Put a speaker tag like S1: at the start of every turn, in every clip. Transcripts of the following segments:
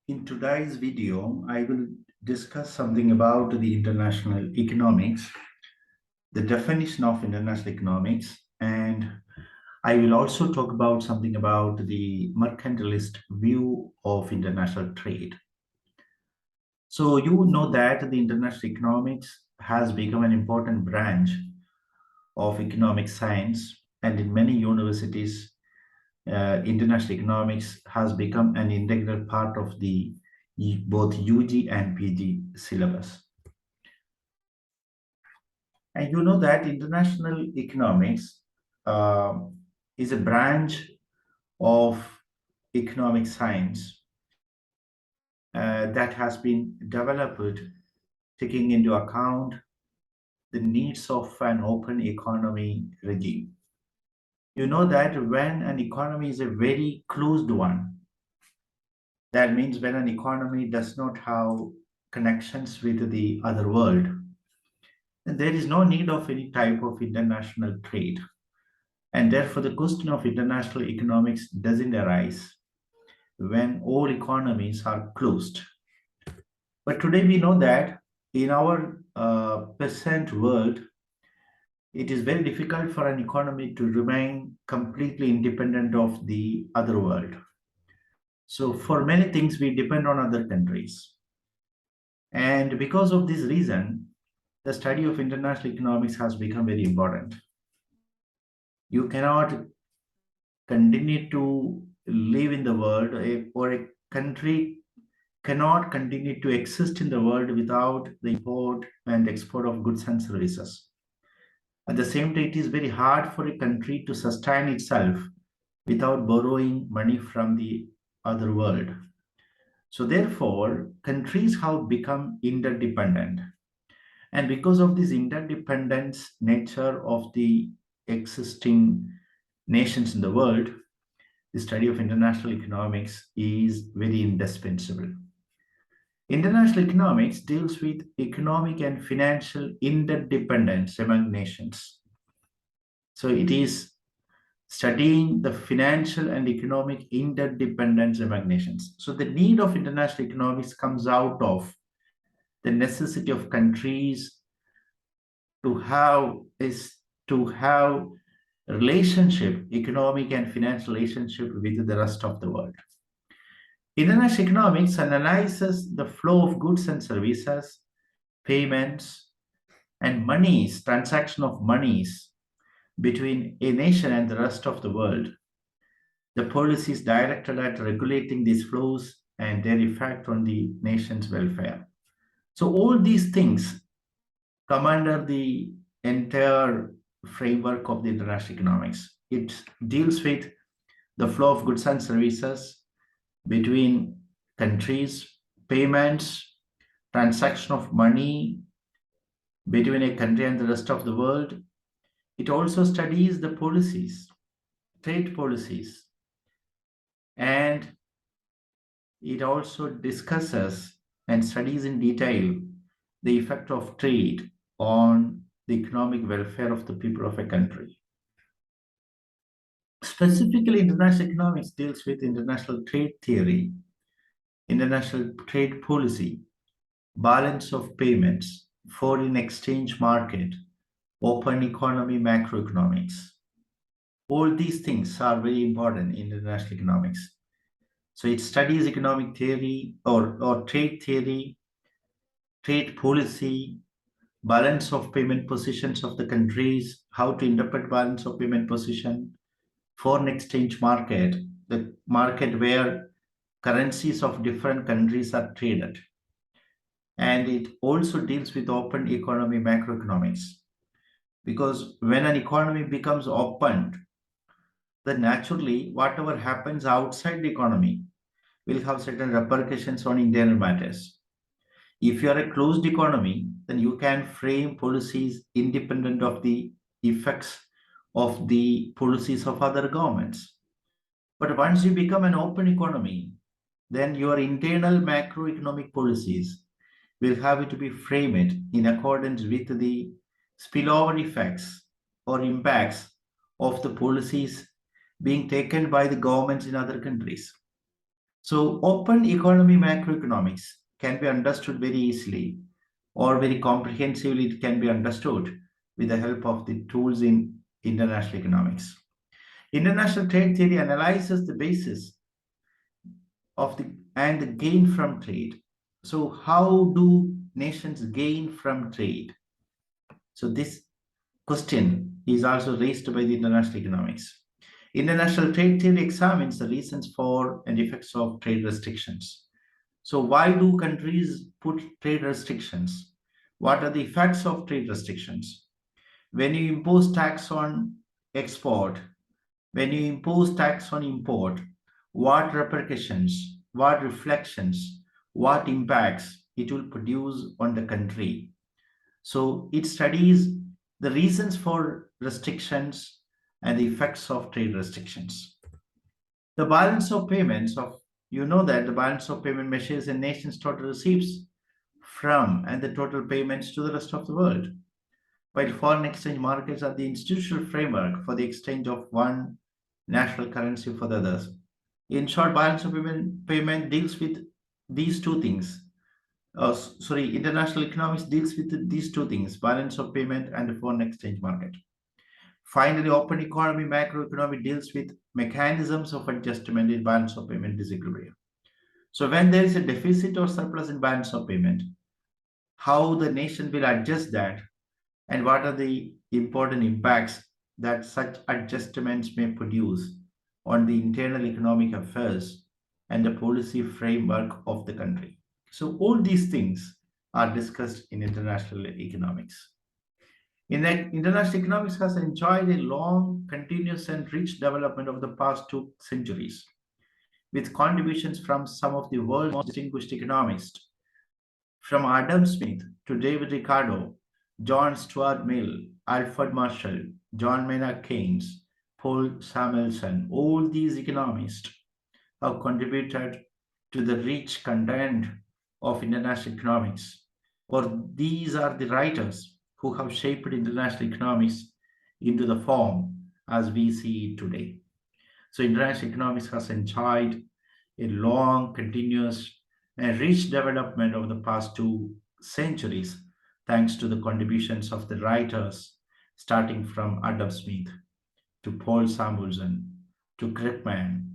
S1: In today's video, I will discuss something about the international economics, the definition of international economics, and I will also talk about something about the mercantilist view of international trade. So, you know that the international economics has become an important branch of economic science, and in many universities, international economics has become an integral part of the both UG and PG syllabus. And you know that international economics uh, is a branch of economic science that has been developed taking into account the needs of an open economy regime. You know that when an economy is a very closed one, that means when an economy does not have connections with the other world, then there is no need of any type of international trade. And therefore, the question of international economics doesn't arise when all economies are closed. But today we know that in our present world, it is very difficult for an economy to remain completely independent of the other world. So, for many things, we depend on other countries. And because of this reason, the study of international economics has become very important. You cannot continue to live in the world, or a country cannot continue to exist in the world without the import and export of goods and services. At the same time, it is very hard for a country to sustain itself without borrowing money from the other world. So, therefore, countries have become interdependent. And because of this interdependence nature of the existing nations in the world, the study of international economics is very indispensable. International economics deals with economic and financial interdependence among nations. So it is studying the financial and economic interdependence among nations. So the need of international economics comes out of the necessity of countries to have relationship, economic and financial relationship with the rest of the world. International economics analyzes the flow of goods and services, payments, and monies, transaction of monies between a nation and the rest of the world. The policies directed at regulating these flows and their effect on the nation's welfare. So all these things come under the entire framework of the international economics. It deals with the flow of goods and services between countries, payments, transaction of money between a country and the rest of the world. It also studies the policies, trade policies, and it also discusses and studies in detail the effect of trade on the economic welfare of the people of a country. Specifically, international economics deals with international trade theory, international trade policy, balance of payments, foreign exchange market, open economy, macroeconomics. All these things are very important in international economics. So it studies economic theory or trade theory, trade policy, balance of payment positions of the countries, how to interpret balance of payment position, foreign exchange market, the market where currencies of different countries are traded. And it also deals with open economy macroeconomics. Because when an economy becomes open, then naturally whatever happens outside the economy will have certain repercussions on internal matters. If you are a closed economy, then you can frame policies independent of the effects of the policies of other governments. But once you become an open economy, then your internal macroeconomic policies will have to be framed in accordance with the spillover effects or impacts of the policies being taken by the governments in other countries. So open economy macroeconomics can be understood very easily or very comprehensively. It can be understood with the help of the tools in international economics. International trade theory analyzes the basis of the and the gain from trade. So how do nations gain from trade? So this question is also raised by the international economics. International trade theory examines the reasons for and effects of trade restrictions. So why do countries put trade restrictions? What are the effects of trade restrictions? When you impose tax on export, when you impose tax on import, what repercussions, what reflections, what impacts it will produce on the country? So it studies the reasons for restrictions and the effects of trade restrictions. The balance of payments of you know that the balance of payment measures a nation's total receipts from and the total payments to the rest of the world. While foreign exchange markets are the institutional framework for the exchange of one national currency for the others. In short, balance of payment deals with these two things. International economics deals with these two things: balance of payment and the foreign exchange market. Finally, open economy macroeconomy deals with mechanisms of adjustment in balance of payment disequilibrium. So when there is a deficit or surplus in balance of payment, how the nation will adjust that and what are the important impacts that such adjustments may produce on the internal economic affairs and the policy framework of the country. So all these things are discussed in international economics. International economics has enjoyed a long, continuous, and rich development over the past 2 centuries, with contributions from some of the world's most distinguished economists, from Adam Smith to David Ricardo, John Stuart Mill, Alfred Marshall, John Maynard Keynes, Paul Samuelson. All these economists have contributed to the rich content of international economics, or these are the writers who have shaped international economics into the form as we see it today. So, international economics has enjoyed a long, continuous, and rich development over the past 2 centuries, thanks to the contributions of the writers, starting from Adam Smith to Paul Samuelson to Kripman,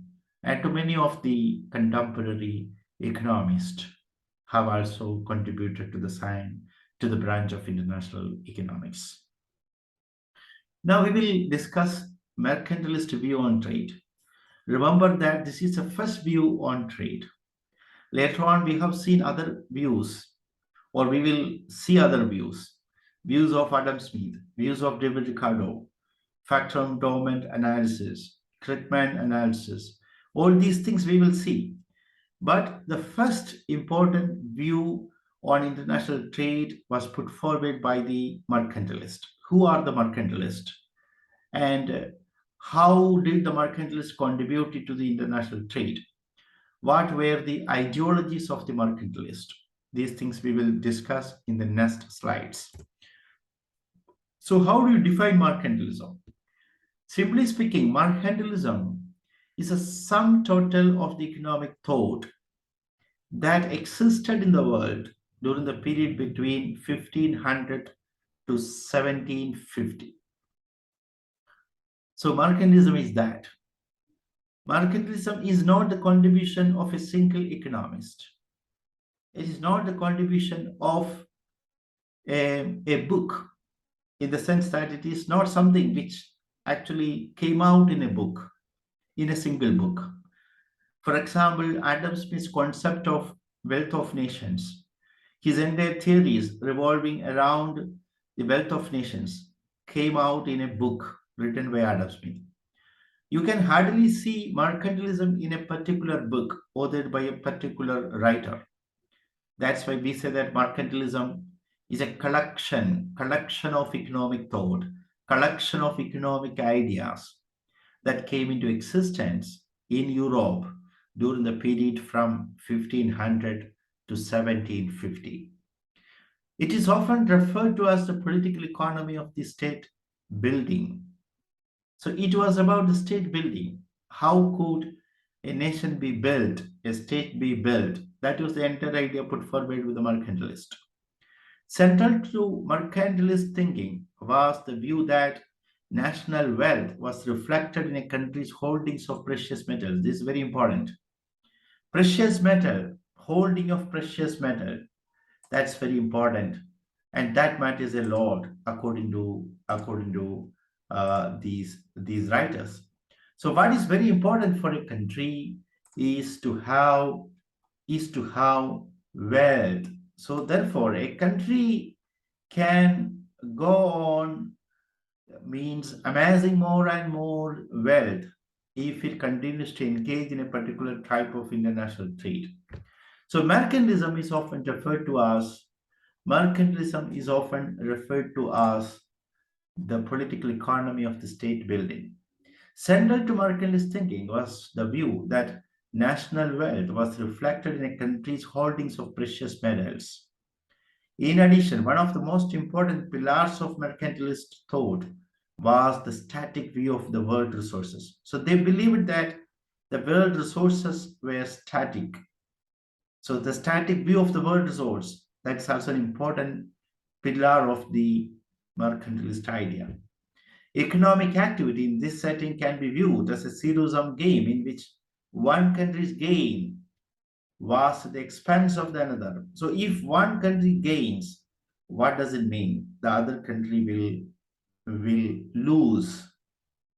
S1: and to many of the contemporary economists have also contributed to the sign to the branch of international economics. Now we will discuss mercantilist view on trade. Remember that this is the first view on trade. Later on, we have seen other views, or we will see other views. Views of Adam Smith, views of David Ricardo, factor endowment analysis, Kripman analysis. All these things we will see. But the first important view on international trade was put forward by the mercantilist. Who are the mercantilists? And how did the mercantilists contribute to the international trade? What were the ideologies of the mercantilist? These things we will discuss in the next slides. So, how do you define mercantilism? Simply speaking, mercantilism is a sum total of the economic thought that existed in the world during the period between 1500 to 1750. So, mercantilism is that. Mercantilism is not the contribution of a single economist. It is not the contribution of a book, in the sense that it is not something which actually came out in a book, in a single book. For example, Adam Smith's concept of wealth of nations, his entire theories revolving around the wealth of nations, came out in a book written by Adam Smith. You can hardly see mercantilism in a particular book authored by a particular writer. That's why we say that mercantilism is a collection of economic thought, collection of economic ideas that came into existence in Europe during the period from 1500 to 1750. It is often referred to as the political economy of the state building. So it was about the state building. How could a nation be built, a state be built. That was the entire idea put forward with the mercantilist. Central to mercantilist thinking was the view that national wealth was reflected in a country's holdings of precious metals. This is very important. Precious metal, holding of precious metal, that's very important, and that matters a lot according to these writers. So, what is very important for a country is to have wealth. So, therefore, a country can go on means amassing more and more wealth if it continues to engage in a particular type of international trade. So mercantilism is often referred to as the political economy of the state building. Central to mercantilist thinking was the view that national wealth was reflected in a country's holdings of precious metals. In addition, one of the most important pillars of mercantilist thought was the static view of the world resources. So they believed that the world resources were static. So the static view of the world resource, that's also an important pillar of the mercantilist idea. Economic activity in this setting can be viewed as a zero-sum game in which one country's gain was at the expense of the another. So if one country gains, what does it mean? The other country will lose.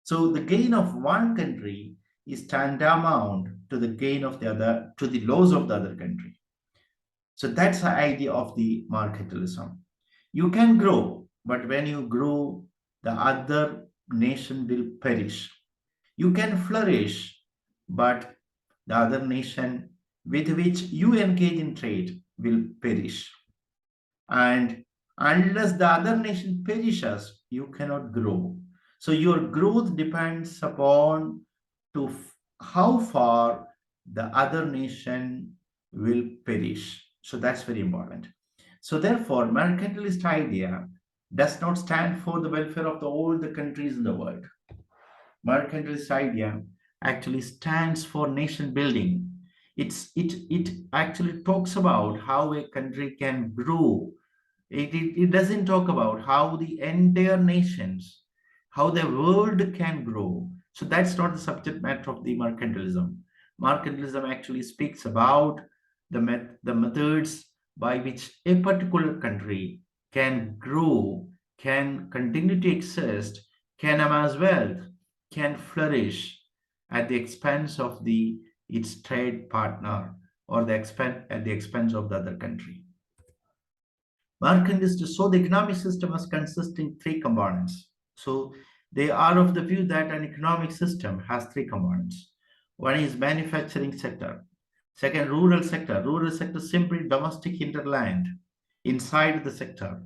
S1: So the gain of one country is tantamount to the gain of the other, to the loss of the other country. So that's the idea of the mercantilism. You can grow, but when you grow, the other nation will perish. You can flourish, but the other nation with which you engage in trade will perish. And unless the other nation perishes, you cannot grow. So your growth depends upon how far the other nation will perish. So that's very important. So therefore, mercantilist idea does not stand for the welfare of all the countries in the world. Mercantilist idea actually stands for nation building. It actually talks about how a country can grow. It doesn't talk about how the entire nations, how the world can grow. So that's not the subject matter of the mercantilism. Mercantilism actually speaks about the methods by which a particular country can grow, can continue to exist, can amass wealth, can flourish at the expense of its trade partner or at the expense of the other country. Mercantilists saw the economic system as consisting three components. So they are of the view that an economic system has three components. One is manufacturing sector. Second, rural sector. Rural sector simply domestic hinterland inside the sector,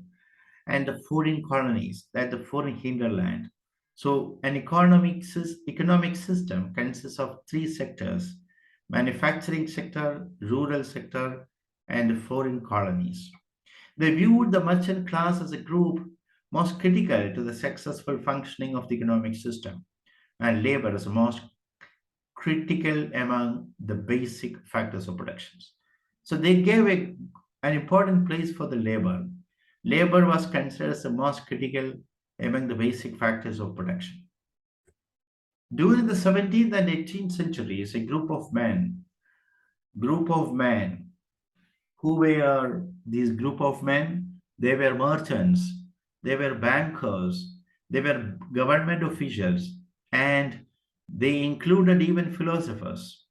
S1: and the foreign colonies, that the foreign hinterland. So an economic system consists of three sectors: manufacturing sector, rural sector, and foreign colonies. They viewed the merchant class as a group most critical to the successful functioning of the economic system, and labor as the most critical among the basic factors of production. So they gave an important place for the labor. Labor was considered as the most critical among the basic factors of production. During the 17th and 18th centuries, a group of men, who were these group of men? They were merchants, they were bankers, they were government officials, and they included even philosophers.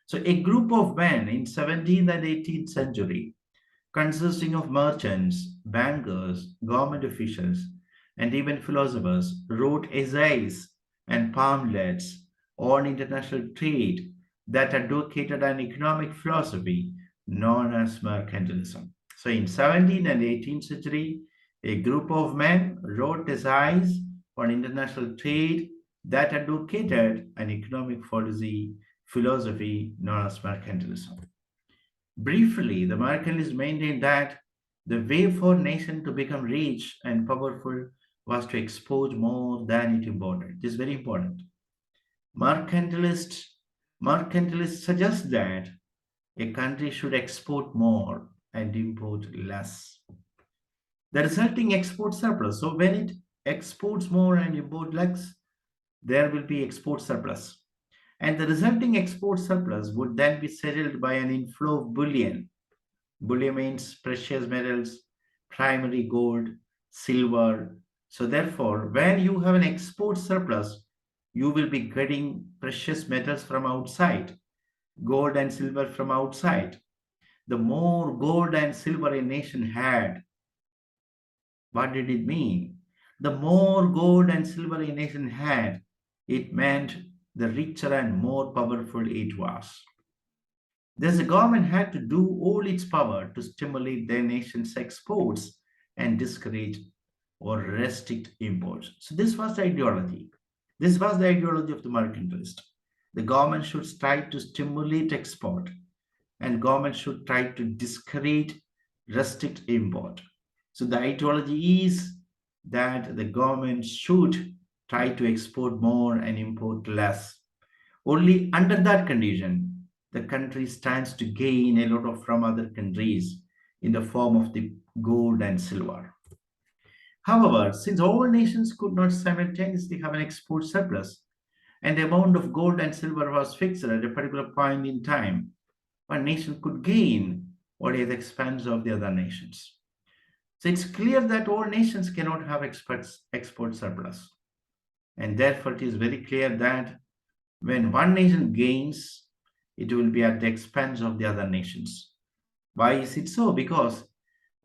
S1: So a group of men in 17th and 18th century, consisting of merchants, bankers, government officials, and even philosophers, wrote essays and pamphlets on international trade that advocated an economic philosophy known as mercantilism. So in 17th and 18th century, a group of men wrote essays on international trade that advocated an economic policy philosophy known as mercantilism. Briefly, the Mercantilists maintained that the way for a nation to become rich and powerful was to export more than it imported. This is very important. Mercantilists Mercantilists suggest that a country should export more and import less. The resulting export surplus. So when it exports more and import less, there will be export surplus. And the resulting export surplus would then be settled by an inflow of bullion. Bullion means precious metals, primary gold, silver. So therefore, when you have an export surplus, you will be getting precious metals from outside, gold and silver from outside. The more gold and silver a nation had, what did it mean? The more gold and silver a nation had, it meant the richer and more powerful it was. Thus, the government had to do all its power to stimulate their nation's exports and discourage or restrict imports. So, this was the ideology. This was the ideology of the mercantilist. The government should try to stimulate export, and government should try to discourage, restrict import. So the ideology is that the government should try to export more and import less. Only under that condition, the country stands to gain a lot of from other countries in the form of the gold and silver. However, since all nations could not simultaneously have an export surplus, and the amount of gold and silver was fixed at a particular point in time, one nation could gain only at the expense of the other nations. So it's clear that all nations cannot have export surplus. And therefore, it is very clear that when one nation gains, it will be at the expense of the other nations. Why is it so? Because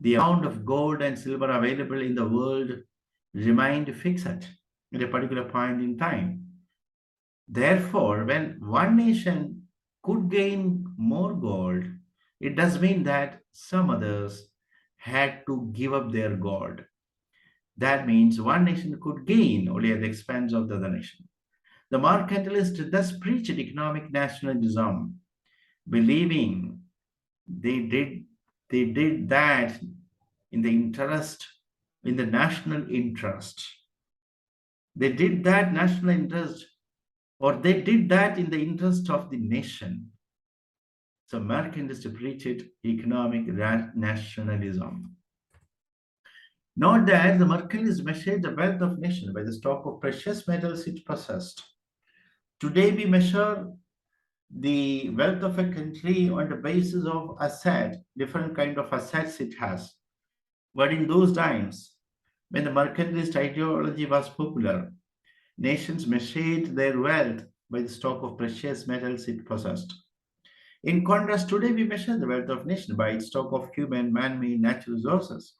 S1: the amount of gold and silver available in the world remained fixed at a particular point in time. Therefore, when one nation could gain more gold, it does mean that some others had to give up their gold. That means one nation could gain only at the expense of the other nation. The mercantilists thus preached economic nationalism, believing they did they did that in the interest, in the national interest. They did that national interest, or they did that in the interest of the nation. So mercantilists preached economic nationalism. Note that the mercantilists measured the wealth of nation by the stock of precious metals it possessed. Today we measure the wealth of a country on the basis of asset, different kind of assets it has. But in those times, when the mercantilist ideology was popular, nations measured their wealth by the stock of precious metals it possessed. In contrast, today we measure the wealth of nation by its stock of human, man-made natural resources.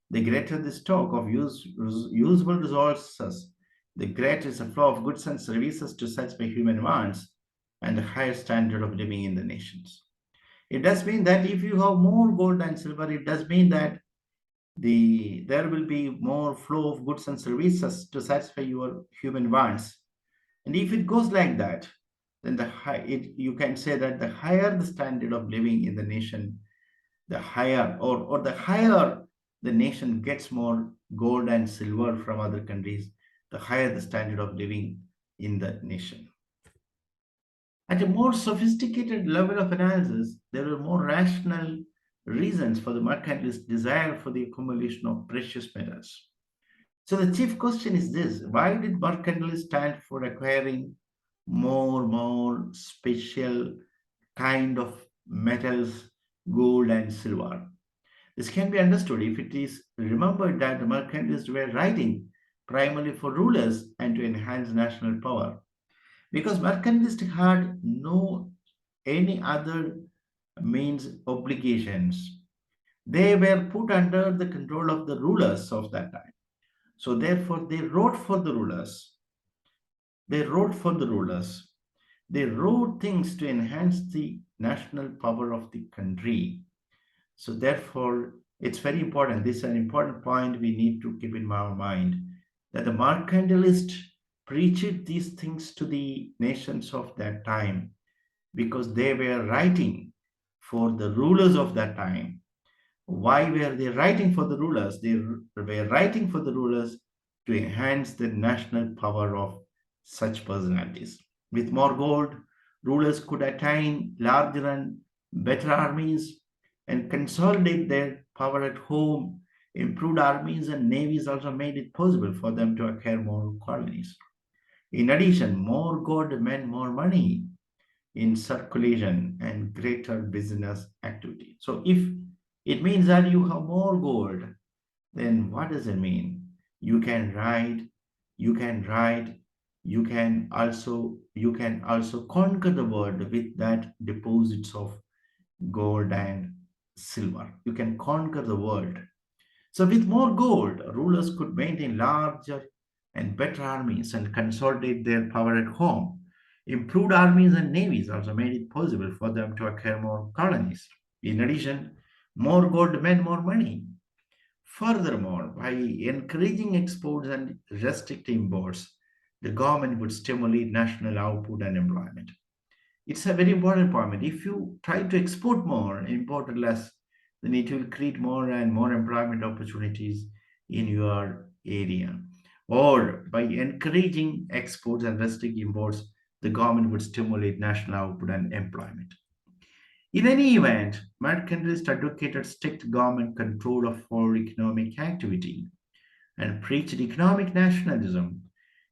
S1: The greater the stock of usable resources, the greater is the flow of goods and services to satisfy human wants and the higher standard of living in the nations. It does mean that if you have more gold and silver, it does mean that there will be more flow of goods and services to satisfy your human wants. And if it goes like that, then you can say that the higher the standard of living in the nation, the higher or the higher the nation gets more gold and silver from other countries, the higher the standard of living in the nation. At a more sophisticated level of analysis, there are more rational reasons for the mercantilist desire for the accumulation of precious metals. So the chief question is this: why did mercantilists stand for acquiring more special kind of metals, gold and silver? This can be understood if it is remembered that the mercantilists were writing primarily for rulers and to enhance national power. Because mercantilists had no any other means obligations. They were put under the control of the rulers of that time. So therefore they wrote for the rulers. They wrote for the rulers. They wrote things to enhance the national power of the country. So therefore, it's very important. This is an important point we need to keep in our mind that the mercantilist preached these things to the nations of that time because they were writing for the rulers of that time. Why were they writing for the rulers? They were writing for the rulers to enhance the national power of such personalities. With more gold, Rulers could attain larger and better armies and consolidate their power at home. Improved armies and navies also made it possible for them to acquire more colonies. In addition, more gold meant more money in circulation and greater business activity. So, if it means that you have more gold, then what does it mean? You can ride, you can ride, you can also conquer the world with that deposits of gold and silver. You can conquer the world. So with more gold, rulers could maintain larger and better armies and consolidate their power at home. Improved armies and navies also made it possible for them to acquire more colonies. In addition, more gold meant more money. Furthermore, by encouraging exports and restricting imports, the government would stimulate national output and employment. It's a very important point. If you try to export more, import less, then it will create more and more employment opportunities in your area. Or by encouraging exports and restricting imports, the government would stimulate national output and employment. In any event, mercantilists advocated strict government control of all economic activity and preached economic nationalism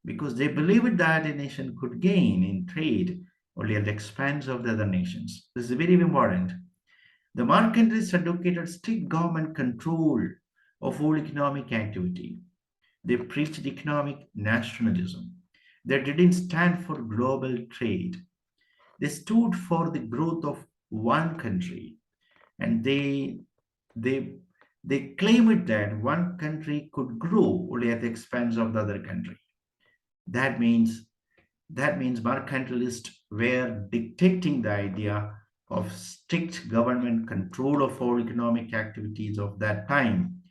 S1: because they believed that a nation could gain in trade only at the expense of the other nations. This is very important. The mercantilists advocated strict government control of all economic activity. They preached economic nationalism. They didn't stand for global trade. They stood for the growth of one country, and they they claimed that one country could grow only at the expense of the other country. That means that means mercantilists were dictating the idea of strict government control of all economic activities of that time,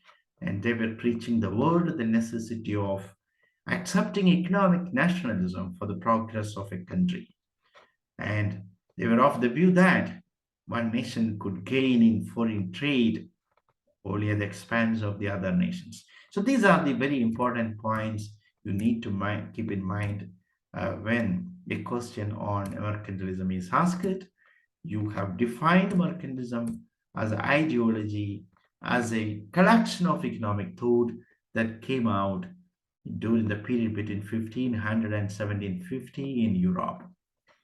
S1: and they were preaching the world the necessity of accepting economic nationalism for the progress of a country. And they were of the view that one nation could gain in foreign trade only at the expense of the other nations. So these are the very important points you need to keep in mind when a question on mercantilism is asked. You have defined mercantilism as an ideology, as a collection of economic thought that came out during the period between 1500 and 1750 in Europe.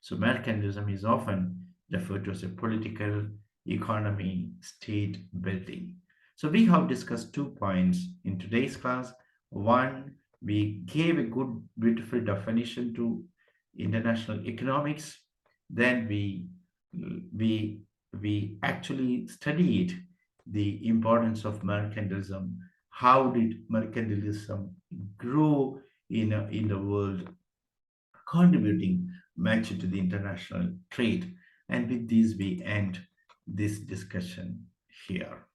S1: So mercantilism is often referred to as a political economy state building. So we have discussed 2 points in today's class. One, we gave a good, beautiful definition to international economics. Then we we actually studied the importance of mercantilism. How did mercantilism grow in the world, contributing much to the international trade? And with this, we end this discussion here.